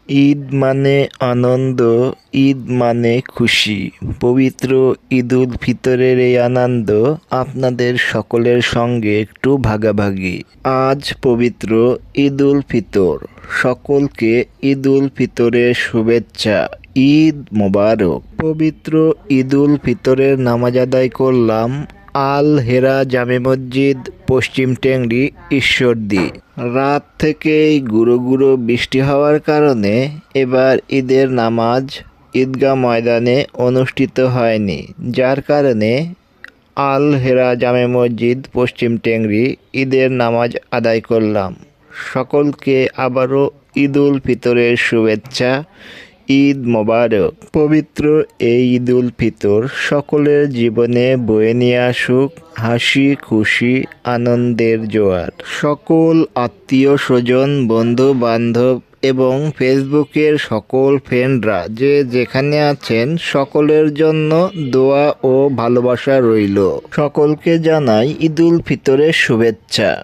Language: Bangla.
ঈদ মানে আনন্দ, ঈদ মানে খুশি। পবিত্র ঈদ উল ফিতরের এই আনন্দ আপনাদের সকলের সঙ্গে একটু ভাগাভাগি। আজ পবিত্র ঈদ উল ফিতর। সকলকে ঈদ উল ফিতরের শুভেচ্ছা। ঈদ মোবারক। পবিত্র ঈদ উল ফিতরের নামাজ আদায় করলাম আল হেরা জামে মসজিদ, পশ্চিম টেংরি, ঈশ্বরদী। রাত থেকেই গুঁড়ো গুঁড়ো বৃষ্টি হওয়ার কারণে এবার ঈদের নামাজ ঈদগাহ ময়দানে অনুষ্ঠিত হয়নি, যার কারণে আল হেরা জামে মসজিদ, পশ্চিম টেংরি ঈদের নামাজ আদায় করলাম। সকলকে আবারও ঈদ উল ফিতরের শুভেচ্ছা। ঈদ মোবারক। পবিত্র এই ঈদ উল ফিতর সকলের জীবনে বয়ে নিয়ে আসুক হাসি খুশি আনন্দের জোয়ার। সকল আত্মীয় স্বজন, বন্ধু বান্ধব এবং ফেসবুকের সকল ফ্রেন্ডরা যে যেখানে আছেন সকলের জন্য দোয়া ও ভালোবাসা রইল। সকলকে জানাই ঈদ উল ফিতরের শুভেচ্ছা।